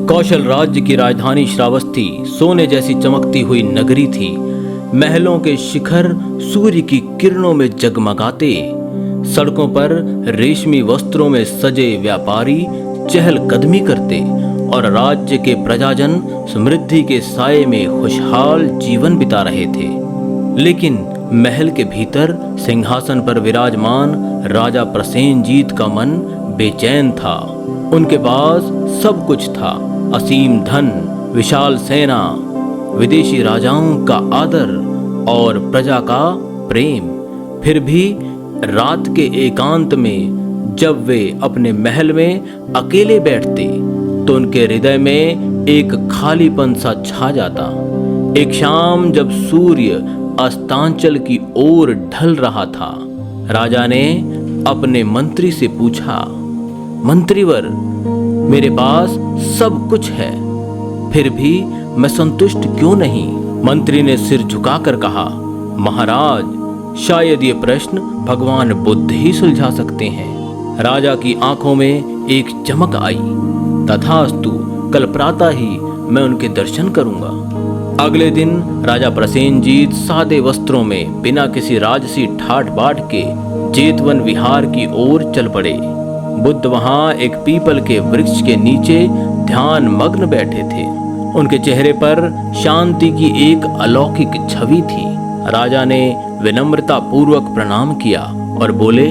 कौशल राज्य की राजधानी श्रावस्ती सोने जैसी चमकती हुई नगरी थी। महलों के शिखर सूर्य की किरणों में जगमगाते, सड़कों पर रेशमी वस्त्रों में सजे व्यापारी चहलकदमी करते और राज्य के प्रजाजन समृद्धि के साये में खुशहाल जीवन बिता रहे थे। लेकिन महल के भीतर सिंहासन पर विराजमान राजा प्रसेनजीत का मन बेचैन था। उनके पास सब कुछ था, असीम धन, विशाल सेना, विदेशी राजाओं का आदर और प्रजा का प्रेम। फिर भी रात के एकांत में जब वे अपने महल में अकेले बैठते तो उनके हृदय में एक खालीपन सा छा जाता। एक शाम जब सूर्य अस्तांचल की ओर ढल रहा था, राजा ने अपने मंत्री से पूछा, मंत्रीवर, मेरे पास सब कुछ है, फिर भी मैं संतुष्ट क्यों नहीं? मंत्री ने सिर झुकाकर कहा, महाराज, शायद ये प्रश्न भगवान बुद्ध ही सुलझा सकते हैं। राजा की आंखों में एक चमक आई। तथास्तु, कल प्रातः ही मैं उनके दर्शन करूंगा। अगले दिन राजा प्रसेनजीत सादे वस्त्रों में बिना किसी राजसी ठाट बाट के जेतवन विहार की ओर चल पड़े। बुद्ध वहां एक पीपल के वृक्ष के नीचे ध्यान मग्न बैठे थे। उनके चेहरे पर शांति की एक अलौकिक छवि थी। राजा ने विनम्रता पूर्वक प्रणाम किया और बोले,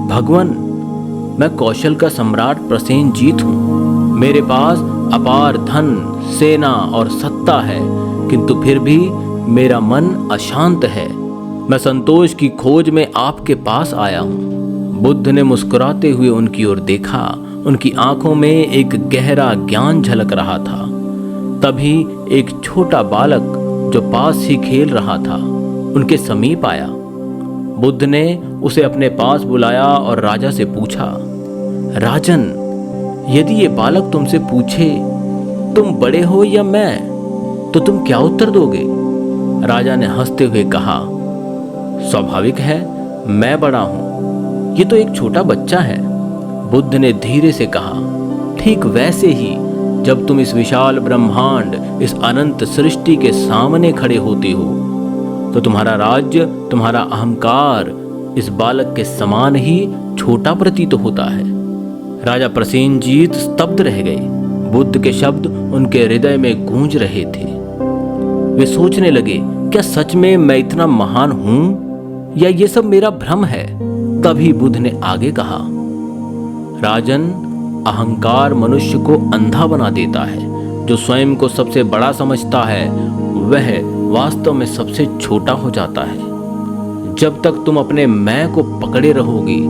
भगवान, मैं कौशल का सम्राट प्रसेनजीत हूँ। मेरे पास अपार धन, सेना और सत्ता है, किंतु फिर भी मेरा मन अशांत है। मैं संतोष की खोज में आपके पास आया हूँ। बुद्ध ने मुस्कुराते हुए उनकी ओर देखा। उनकी आंखों में एक गहरा ज्ञान झलक रहा था। तभी एक छोटा बालक जो पास ही खेल रहा था उनके समीप आया। बुद्ध ने उसे अपने पास बुलाया और राजा से पूछा, राजन, यदि ये बालक तुमसे पूछे तुम बड़े हो या मैं, तो तुम क्या उत्तर दोगे? राजा ने हंसते हुए कहा, स्वाभाविक है, मैं बड़ा हूं, ये तो एक छोटा बच्चा है। बुद्ध ने धीरे से कहा, ठीक वैसे ही जब तुम इस विशाल ब्रह्मांड, इस अनंत सृष्टि के सामने खड़े होते हो तो तुम्हारा राज्य, तुम्हारा अहंकार इस बालक के समान ही छोटा प्रतीत होता है। राजा प्रसेनजीत स्तब्ध रह गए। बुद्ध के शब्द उनके हृदय में गूंज रहे थे। वे सोचने लगे, क्या सच में मैं इतना महान हूं या ये सब मेरा भ्रम है? तभी बुद्ध ने आगे कहा, राजन, अहंकार मनुष्य को अंधा बना देता है। जो स्वयं को सबसे बड़ा समझता है वह वास्तव में सबसे छोटा हो जाता है। जब तक तुम अपने मैं को पकड़े रहोगी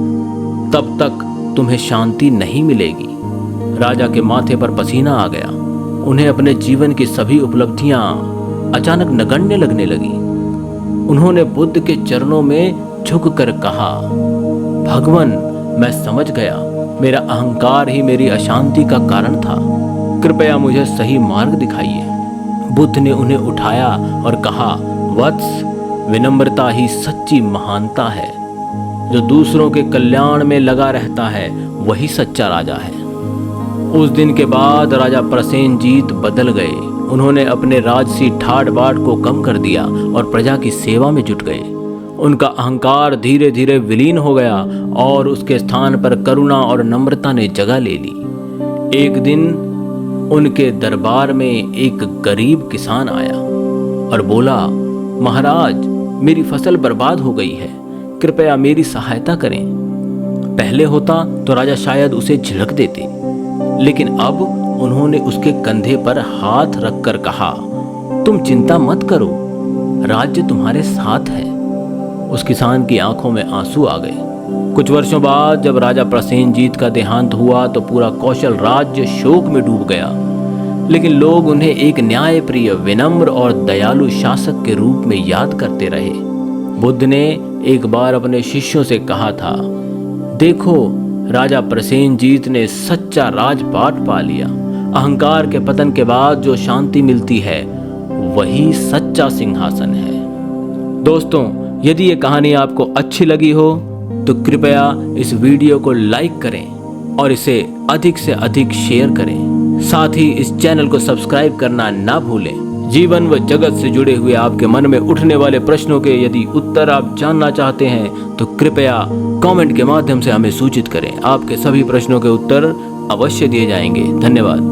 तब तक तुम्हें शांति नहीं मिलेगी। राजा के माथे पर पसीना आ गया। उन्हें अपने जीवन की सभी उपलब्धियां अचानक नगण्य लगने लगी। उन्होंने बुद्ध के चरणों में झुककर कहा, भगवान, मैं समझ गया, मेरा अहंकार ही मेरी अशांति का कारण था। कृपया मुझे सही मार्ग दिखाइए। बुद्ध ने उन्हें उठाया और कहा, वत्स, विनम्रता ही सच्ची महानता है। जो दूसरों के कल्याण में लगा रहता है वही सच्चा राजा है। उस दिन के बाद राजा प्रसेनजीत बदल गए। उन्होंने अपने राजसी ठाट बाट को कम कर दिया और प्रजा की सेवा में जुट गए। उनका अहंकार धीरे धीरे विलीन हो गया और उसके स्थान पर करुणा और नम्रता ने जगह ले ली। एक दिन उनके दरबार में एक गरीब किसान आया और बोला, महाराज, मेरी फसल बर्बाद हो गई है, कृपया मेरी सहायता करें। पहले होता तो राजा शायद उसे झिड़क देते, लेकिन अब उन्होंने उसके कंधे पर हाथ रखकर कहा, तुम चिंता मत करो, राज्य तुम्हारे साथ है। उस किसान की आंखों में आंसू आ गए। कुछ वर्षों बाद जब राजा प्रसेनजीत का देहांत हुआ तो पूरा कौशल राज्य शोक में डूब गया। लेकिन लोग उन्हें एक न्यायप्रिय, विनम्र और दयालु शासक के रूप में याद करते रहे। बुद्ध ने एक बार अपने शिष्यों से कहा था, देखो, राजा प्रसेनजीत ने सच्चा राजपाट पा लिया। अहंकार के पतन के बाद जो शांति मिलती है वही सच्चा सिंहासन है। दोस्तों, यदि ये कहानी आपको अच्छी लगी हो तो कृपया इस वीडियो को लाइक करें और इसे अधिक से अधिक शेयर करें। साथ ही इस चैनल को सब्सक्राइब करना ना भूलें। जीवन व जगत से जुड़े हुए आपके मन में उठने वाले प्रश्नों के यदि उत्तर आप जानना चाहते हैं तो कृपया कमेंट के माध्यम से हमें सूचित करें। आपके सभी प्रश्नों के उत्तर अवश्य दिए जाएंगे। धन्यवाद।